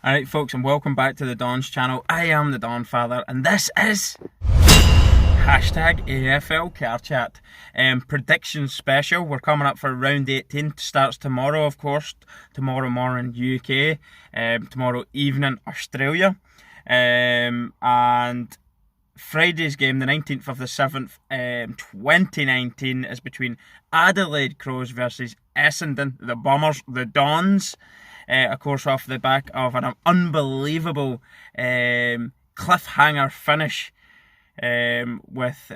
Alright folks, and welcome back to the Don's channel. I am the Don Father and this is hashtag AFL Car Chat. Predictions special. We're coming up for round 18. Starts tomorrow, of course. Tomorrow morning UK. Tomorrow evening Australia. And Friday's game, the 19th of the 7th, 2019, is between Adelaide Crows versus Essendon, the Bombers, the Dons. Of course, off the back of an unbelievable cliffhanger finish with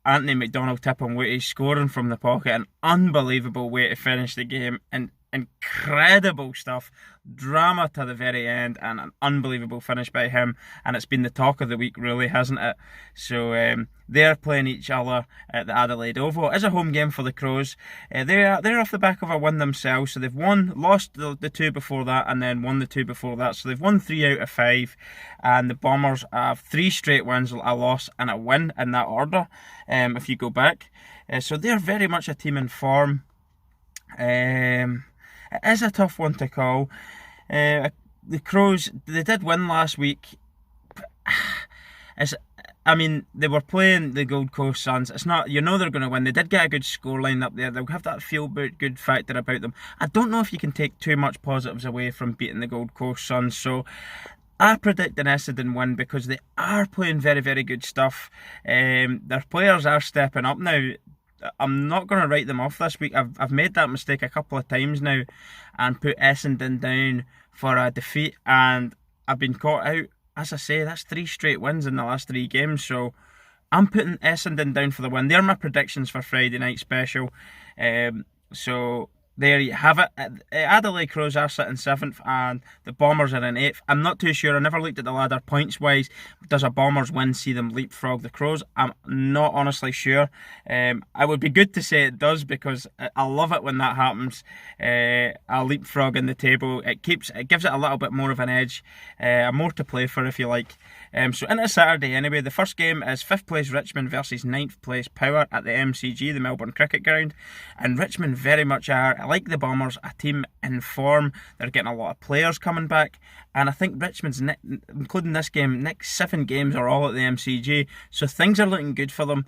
Anthony McDonald-Tipungwuti scoring from the pocket. An unbelievable way to finish the game, and incredible stuff, drama to the very end, and an unbelievable finish by him. And it's been the talk of the week, really, hasn't it? So they're playing each other at the Adelaide Oval. It is a home game for the Crows. They're off the back of a win themselves, so they've lost the two before that, and then won the two before that. So they've won 3 out of 5, and the Bombers have 3 straight wins, a loss and a win in that order, if you go back. So they're very much a team in form. It is a tough one to call. The Crows, they did win last week. They were playing the Gold Coast Suns. It's not, they're going to win. They did get a good scoreline up there. They'll have that feel-good factor about them. I don't know if you can take too much positives away from beating the Gold Coast Suns. So I predict an Essendon win because they are playing very, very good stuff. Their players are stepping up now. I'm not going to write them off this week. I've made that mistake a couple of times now and put Essendon down for a defeat, and I've been caught out. As I say, that's 3 straight wins in the last 3 games, so I'm putting Essendon down for the win. They're my predictions for Friday night special. So there you have it. Adelaide Crows are sitting 7th and the Bombers are in 8th. I'm not too sure. I never looked at the ladder points wise. Does a Bombers win see them leapfrog the Crows? I'm not honestly sure. It would be good to say it does, because I love it when that happens. A leapfrog in the table. It gives it a little bit more of an edge. More to play for, if you like. So into Saturday anyway. The first game is 5th place Richmond versus 9th place Power at the MCG, the Melbourne Cricket Ground. And Richmond very much are, like the Bombers, a team in form. They're getting a lot of players coming back. And I think Richmond's, including this game, next 7 games are all at the MCG. So things are looking good for them.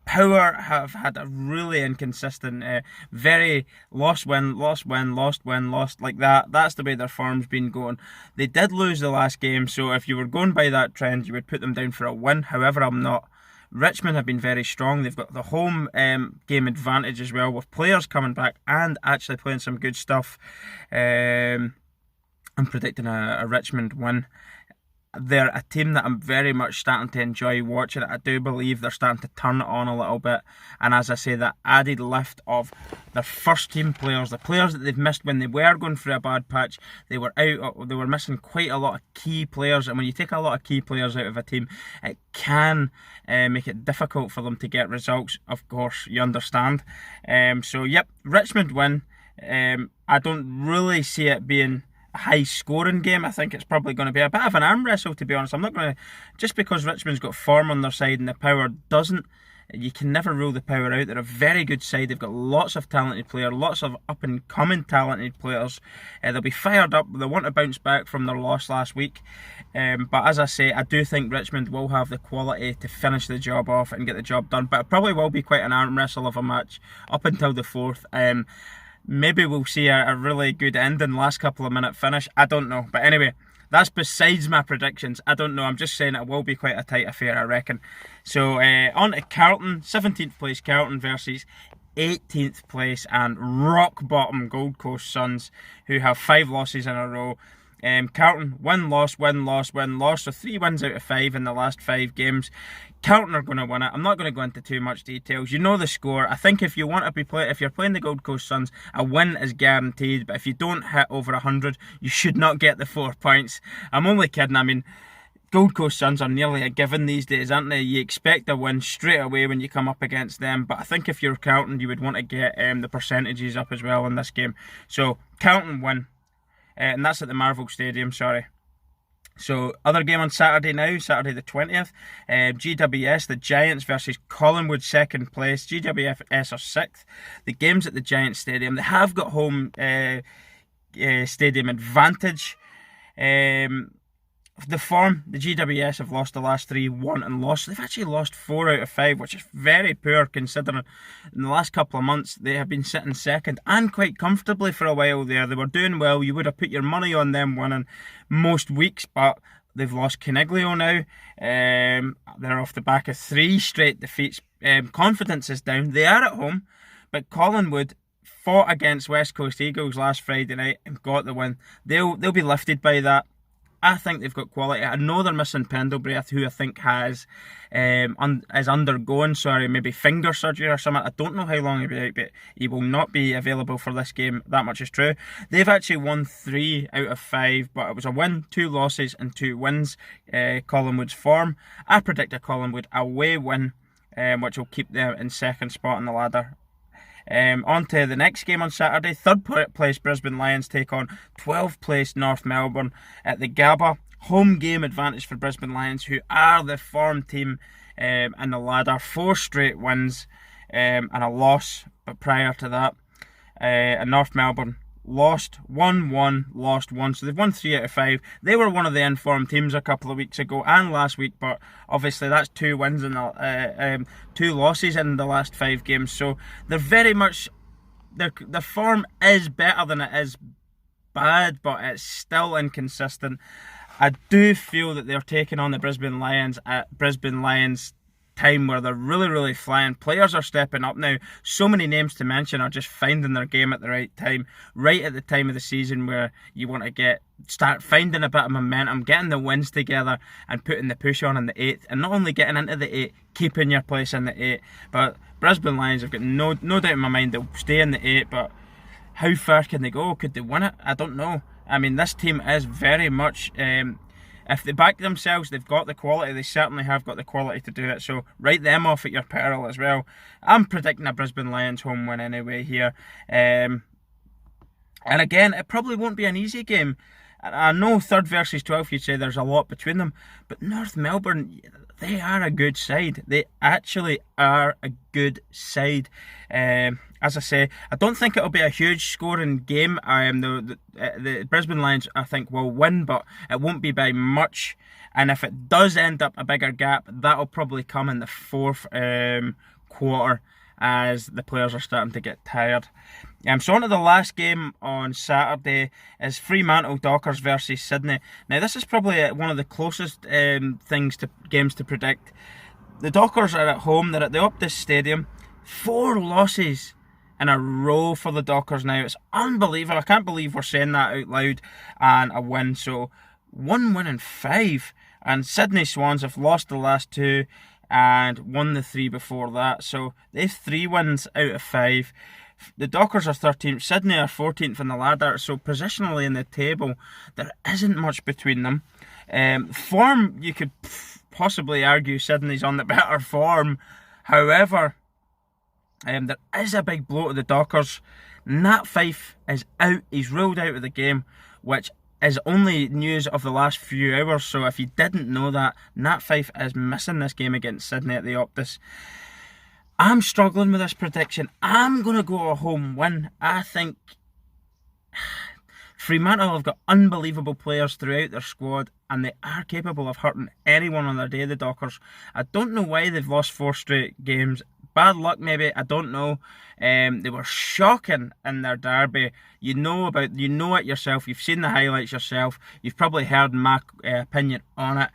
Power have had a really inconsistent, very lost win, lost win, lost win, lost, like that. That's the way their form's been going. They did lose the last game, so if you were going by that trend, you would put them down for a win. However, I'm not. Richmond have been very strong. They've got the home game advantage as well, with players coming back and actually playing some good stuff. I'm predicting a Richmond win. They're a team that I'm very much starting to enjoy watching. I do believe they're starting to turn it on a little bit. And as I say, that added lift of their first team players, the players that they've missed when they were going through a bad patch, they were missing quite a lot of key players. And when you take a lot of key players out of a team, it can make it difficult for them to get results. Of course, you understand. So, yep, Richmond win. I don't really see it being a high scoring game. I think it's probably going to be a bit of an arm wrestle, to be honest. I'm not going to, just because Richmond's got form on their side and the Power doesn't, you can never rule the Power out. They're a very good side. They've got lots of talented players, lots of up and coming talented players. They'll be fired up. They want to bounce back from their loss last week. But as I say, I do think Richmond will have the quality to finish the job off and get the job done. But it probably will be quite an arm wrestle of a match up until the 4th. Maybe we'll see a really good ending, last couple of minute finish. I don't know. But anyway, that's besides my predictions. I don't know. I'm just saying it will be quite a tight affair, I reckon. So on to Carlton. 17th place Carlton versus 18th place and rock bottom Gold Coast Suns, who have 5 losses in a row. Carlton, win, loss, win, loss, win, loss. So 3 wins out of 5 in the last 5 games. Carlton are going to win it. I'm not going to go into too much details. You know the score. I think if you want to if you're playing the Gold Coast Suns, a win is guaranteed. But if you don't hit over 100, you should not get the 4 points. I'm only kidding. I mean, Gold Coast Suns are nearly a given these days, aren't they? You expect a win straight away when you come up against them. But I think if you're Carlton, you would want to get the percentages up as well in this game. So Carlton win. And that's at the Marvel Stadium, sorry. So, other game on Saturday now, Saturday the 20th. GWS, the Giants versus Collingwood, 2nd place. GWS are 6th. The game's at the Giants Stadium. They have got home stadium advantage. The form, the GWS have lost the last 3, won and lost. They've actually lost 4 out of 5, which is very poor considering in the last couple of months they have been sitting second and quite comfortably for a while there. They were doing well. You would have put your money on them winning most weeks, but they've lost Caniglio now. They're off the back of 3 straight defeats. Confidence is down. They are at home, but Collingwood fought against West Coast Eagles last Friday night and got the win. They'll be lifted by that. I think they've got quality. I know they're missing Pendlebury, who I think is undergoing, maybe finger surgery or something. I don't know how long he'll be out, but he will not be available for this game. That much is true. They've actually won 3 out of 5, but it was a win, 2 losses and 2 wins. Collingwood's form. I predict a Collingwood away win, which will keep them in second spot on the ladder. On to the next game on Saturday. 3rd place Brisbane Lions take on 12th place North Melbourne at the Gabba. Home game advantage for Brisbane Lions, who are the form team in the ladder. 4 straight wins and a loss, but prior to that, and North Melbourne lost 1-1, lost 1, so they've won 3 out of 5. They were one of the informed teams a couple of weeks ago and last week, but obviously that's 2 wins and 2 losses in the last 5 games, so they're very much, their form is better than it is bad, but it's still inconsistent. I do feel that they're taking on the Brisbane Lions at Brisbane Lions time where they're really flying. Players are stepping up now. So many names to mention are just finding their game at the right time, right at the time of the season where you want to start finding a bit of momentum, getting the wins together and putting the push on in the 8th, and not only getting into the 8, keeping your place in the 8. But Brisbane Lions have got no doubt in my mind they'll stay in the 8, but how far can they go? Could they win it? I don't know. I mean, this team is very much if they back themselves, they've got the quality. They certainly have got the quality to do it. So write them off at your peril as well. I'm predicting a Brisbane Lions home win anyway here. And again, it probably won't be an easy game. I know 3rd versus 12th, you'd say there's a lot between them. But North Melbourne, they are a good side. They actually are a good side. As I say, I don't think it'll be a huge scoring game. The Brisbane Lions, I think, will win, but it won't be by much. And if it does end up a bigger gap, that'll probably come in the 4th quarter as the players are starting to get tired. So on to the last game on Saturday is Fremantle Dockers versus Sydney. Now this is probably one of the closest games to predict. The Dockers are at home. They're at the Optus Stadium. 4 losses in a row for the Dockers now. It's unbelievable. I can't believe we're saying that out loud. And a win. So 1 win in 5. And Sydney Swans have lost the last 2 and won the 3 before that. So they've 3 wins out of 5. The Dockers are 13th. Sydney are 14th in the ladder. So positionally in the table, there isn't much between them. Form, you could possibly argue Sydney's on the better form. However, there is a big blow to the Dockers. Nat Fyfe is out. He's ruled out of the game, which is only news of the last few hours. So if you didn't know that, Nat Fyfe is missing this game against Sydney at the Optus. I'm struggling with this prediction. I'm going to go a home win. I think Fremantle have got unbelievable players throughout their squad, and they are capable of hurting anyone on their day, the Dockers. I don't know why they've lost 4 straight games. Bad luck maybe, I don't know. They were shocking in their derby. You know it yourself. You've seen the highlights yourself. You've probably heard my opinion on it.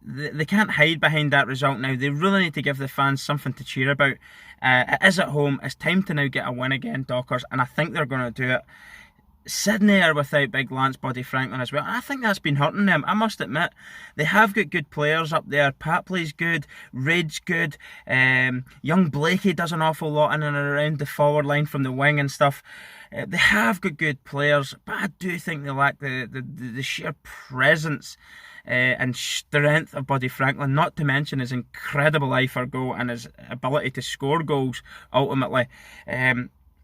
They can't hide behind that result now. They really need to give the fans something to cheer about. It is at home. It's time to now get a win again, Dockers, and I think they're going to do it. Sydney are without big Lance Buddy Franklin as well. I think that's been hurting them, I must admit. They have got good players up there. Papley's good, Raid's good, young Blakey does an awful lot in and around the forward line from the wing and stuff. They have got good players, but I do think they lack the sheer presence and strength of Buddy Franklin, not to mention his incredible eye for goal and his ability to score goals ultimately.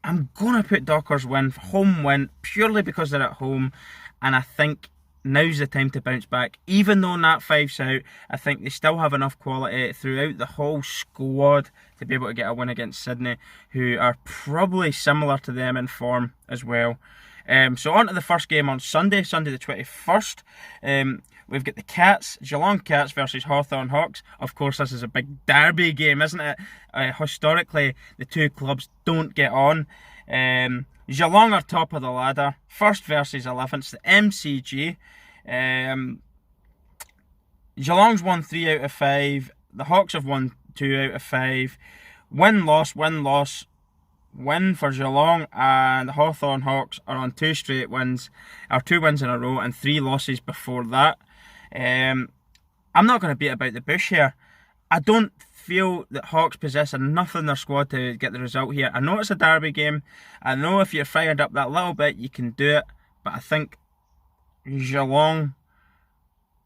I'm going to put Dockers home win, purely because they're at home, and I think now's the time to bounce back. Even though Nat Fyfe's out, I think they still have enough quality throughout the whole squad to be able to get a win against Sydney, who are probably similar to them in form as well. So on to the first game on Sunday the 21st. We've got the Cats, Geelong Cats versus Hawthorn Hawks. Of course, this is a big derby game, isn't it? Historically, the two clubs don't get on. Geelong are top of the ladder, first versus 11th, the MCG. Geelong's won 3 out of 5. The Hawks have won 2 out of 5. Win-loss, win-loss, win for Geelong, and the Hawthorn Hawks are on 2 straight wins, or 2 wins in a row, and 3 losses before that. I'm not going to beat about the bush here. I don't feel that Hawks possess enough in their squad to get the result here. I know it's a derby game. I know if you're fired up that little bit, you can do it. But I think Geelong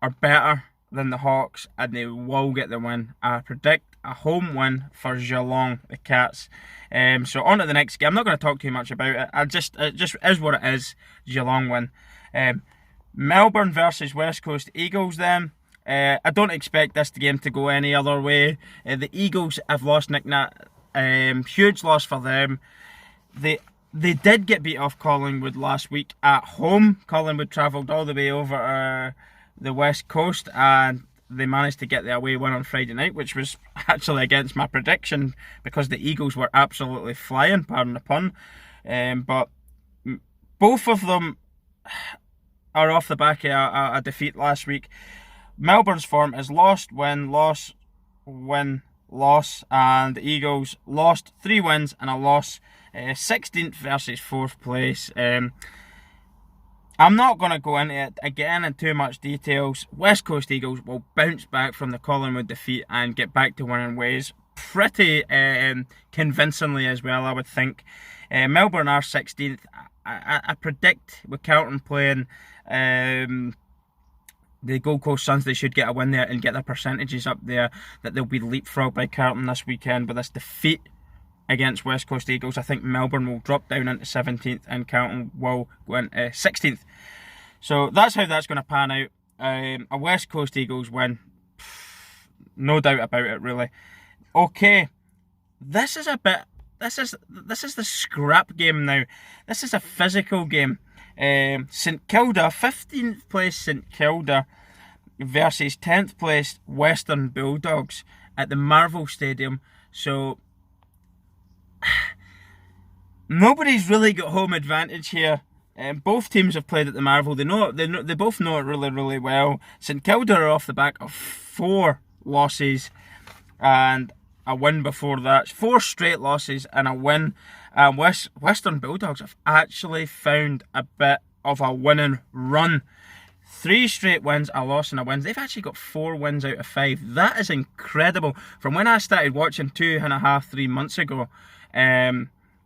are better than the Hawks, and they will get the win. I predict a home win for Geelong, the Cats. So on to the next game. I'm not going to talk too much about it. It just is what it is. Geelong win. Melbourne versus West Coast Eagles then. I don't expect this game to go any other way. The Eagles have lost Nick Nat. Huge loss for them. They did get beat off Collingwood last week at home. Collingwood travelled all the way over the West Coast, and they managed to get the away win on Friday night, which was actually against my prediction because the Eagles were absolutely flying, pardon the pun. But both of them are off the back of a defeat last week. Melbourne's form is lost, win, loss, win, loss, and the Eagles lost 3 wins and a loss, 16th versus 4th place. I'm not going to go into it again in too much details. West Coast Eagles will bounce back from the Collingwood defeat and get back to winning ways pretty convincingly as well, I would think. Melbourne are 16th. I predict with Carlton playing the Gold Coast Suns, they should get a win there and get their percentages up there, that they'll be leapfrogged by Carlton this weekend. With this defeat against West Coast Eagles, I think Melbourne will drop down into 17th and Carlton will go into 16th. So that's how that's going to pan out. A West Coast Eagles win, no doubt about it, really. Okay, this is the scrap game now. This is a physical game. St Kilda, 15th place St Kilda versus 10th place Western Bulldogs at the Marvel Stadium. So nobody's really got home advantage here. Both teams have played at the Marvel. They both know it really, really well. St Kilda are off the back of 4 losses and a win before that. 4 straight losses and a win. Western Bulldogs have actually found a bit of a winning run. 3 straight wins, a loss and a win. They've actually got 4 wins out of 5. That is incredible. From when I started watching 2.5-3 months ago,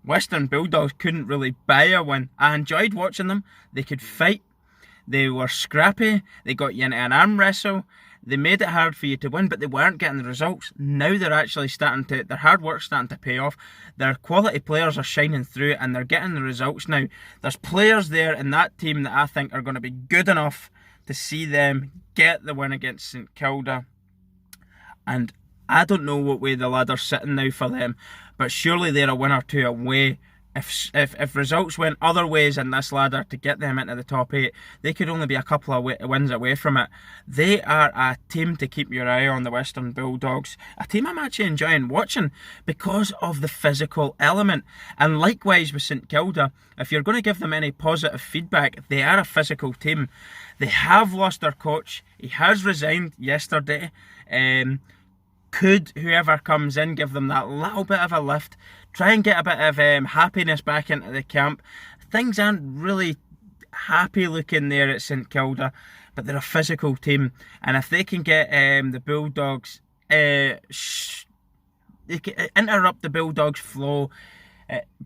Western Bulldogs couldn't really buy a win. I enjoyed watching them. They could fight. They were scrappy. They got you into an arm wrestle. They made it hard for you to win, but they weren't getting the results. Now they're actually their hard work's starting to pay off. Their quality players are shining through and they're getting the results now. There's players there in that team that I think are going to be good enough to see them get the win against St Kilda. And I don't know what way the ladder's sitting now for them, but surely they're a win or 2 away. If results went other ways in this ladder to get them into the top 8, they could only be a couple of wins away from it. They are a team to keep your eye on, the Western Bulldogs. A team I'm actually enjoying watching because of the physical element. And likewise with St Kilda, if you're going to give them any positive feedback, they are a physical team. They have lost their coach. He has resigned yesterday. Could whoever comes in give them that little bit of a lift, try and get a bit of happiness back into the camp. Things aren't really happy looking there at St Kilda, but they're a physical team, and if they can get the Bulldogs, they can interrupt the Bulldogs' flow.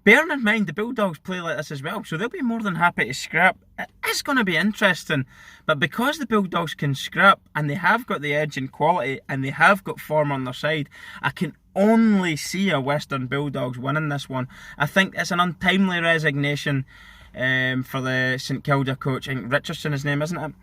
Bearing in mind the Bulldogs play like this as well, so they'll be more than happy to scrap. It's going to be interesting, but because the Bulldogs can scrap and they have got the edge in quality and they have got form on their side, I can only see a Western Bulldogs winning this one. I think it's an untimely resignation for the St Kilda coach. I think Richardson, his name, isn't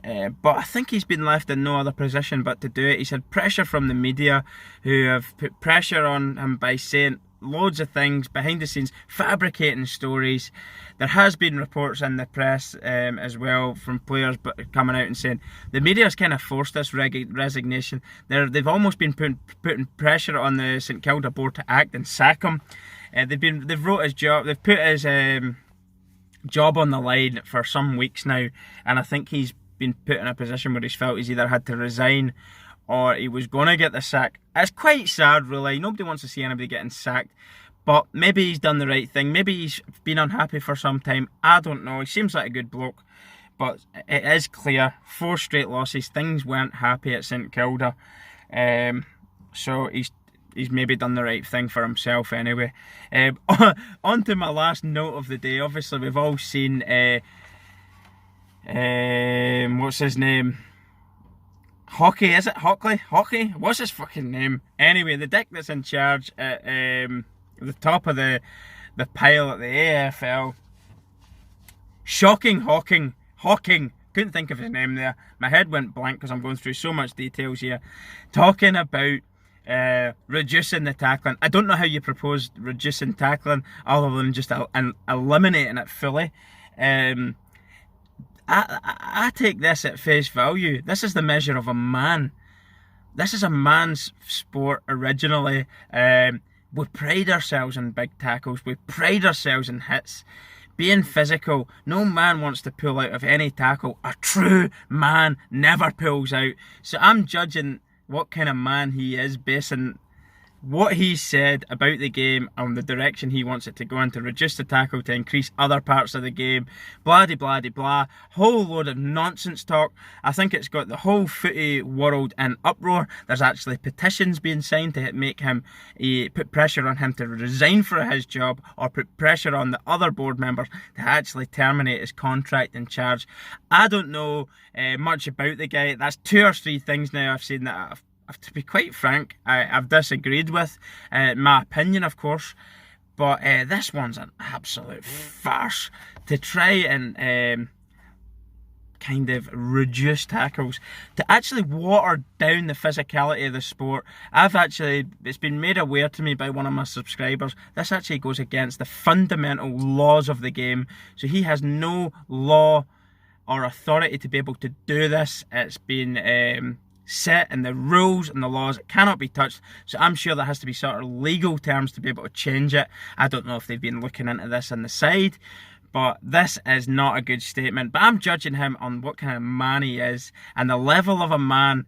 it? But I think he's been left in no other position but to do it. He's had pressure from the media, who have put pressure on him by saying, loads of things behind the scenes, fabricating stories. There has been reports in the press as well from players coming out and saying the media's kind of forced this resignation. They've almost been putting pressure on the St Kilda board to act and sack him. They've wrote his job. They've put his job on the line for some weeks now, and I think he's been put in a position where he's felt he's either had to resign or he was going to get the sack. It's quite sad, really. Nobody wants to see anybody getting sacked, but maybe he's done the right thing. Maybe he's been unhappy for some time. I don't know. He seems like a good bloke, but it is clear 4 straight losses. Things weren't happy at St Kilda, so he's maybe done the right thing for himself anyway. On to my last note of the day. Obviously, we've all seen what's his name? Hockey, is it? Hockey? What's his fucking name? Anyway, the dick that's in charge at the top of the pile at the AFL. Hawking. Couldn't think of his name there. My head went blank because I'm going through so much details here. Talking about reducing the tackling. I don't know how you propose reducing tackling other than just eliminating it fully. I take this at face value. This is the measure of a man. This is a man's sport originally. We pride ourselves in big tackles. We pride ourselves in hits. Being physical. No man wants to pull out of any tackle. A true man never pulls out. So I'm judging what kind of man he is based on what he said about the game and the direction he wants it to go in, to reduce the tackle, to increase other parts of the game, blah de blah de blah, whole load of nonsense talk. I think it's got the whole footy world in uproar. There's actually petitions being signed to make him, put pressure on him to resign for his job, or put pressure on the other board members to actually terminate his contract in charge. I don't know much about the guy. That's 2 or 3 things now I've seen that to be quite frank, I've disagreed with. My opinion, of course, but this one's an absolute farce. To try and kind of reduce tackles, to actually water down the physicality of the sport. It's been made aware to me by one of my subscribers, this actually goes against the fundamental laws of the game. So he has no law or authority to be able to do this. It's been set in the rules and the laws. It cannot be touched. So I'm sure there has to be sort of legal terms to be able to change it. I don't know if they've been looking into this on the side, but this is not a good statement. But I'm judging him on what kind of man he is, and the level of a man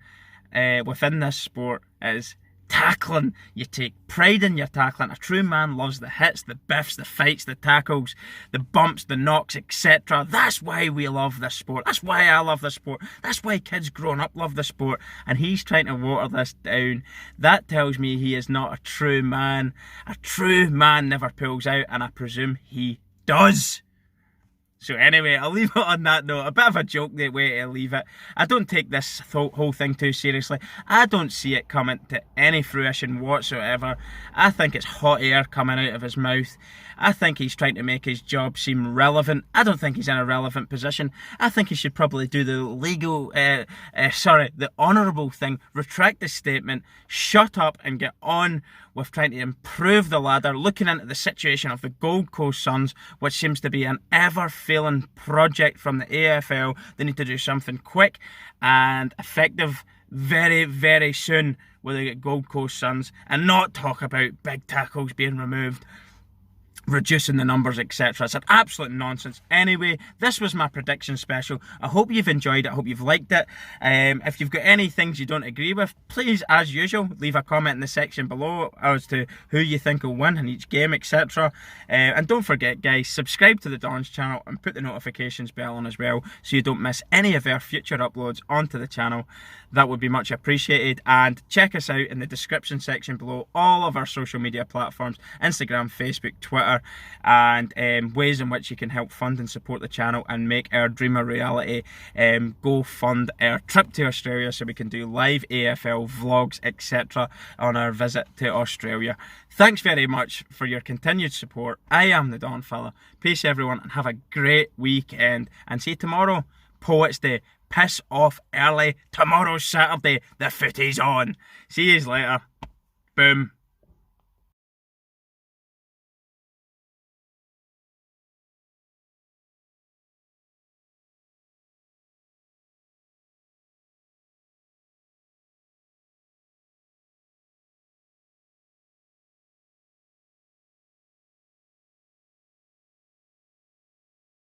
within this sport is tackling. You take pride in your tackling. A true man loves the hits, the biffs, the fights, the tackles, the bumps, the knocks, etc. That's why we love this sport. That's why I love this sport. That's why kids growing up love the sport. And he's trying to water this down. That tells me he is not a true man. A true man never pulls out, and I presume he does. So anyway, I'll leave it on that note. A bit of a joke, the way to leave it. I don't take this whole thing too seriously. I don't see it coming to any fruition whatsoever. I think it's hot air coming out of his mouth. I think he's trying to make his job seem relevant. I don't think he's in a relevant position. I think he should probably do the the honourable thing, retract the statement, shut up and get on with trying to improve the ladder, looking into the situation of the Gold Coast Suns, which seems to be an ever-failing project from the AFL. They need to do something quick and effective very, very soon with the Gold Coast Suns, and not talk about big tackles being removed, reducing the numbers, etc. It's an absolute nonsense. Anyway, this was my prediction special. I hope you've enjoyed it. I hope you've liked it. If you've got any things you don't agree with, please, as usual, leave a comment in the section below as to who you think will win in each game, etc. And don't forget, guys, subscribe to the Don's channel and put the notifications bell on as well, so you don't miss any of our future uploads onto the channel. That would be much appreciated. And check us out in the description section below, all of our social media platforms: Instagram, Facebook, Twitter, and ways in which you can help fund and support the channel and make our dream a reality. Go fund our trip to Australia so we can do live AFL vlogs, etc. on our visit to Australia. Thanks very much for your continued support. I am the Don Fella. Peace everyone, and have a great weekend. And see you tomorrow, Poets Day. Piss off early. Tomorrow's Saturday. The footy's on. See yous later. Boom.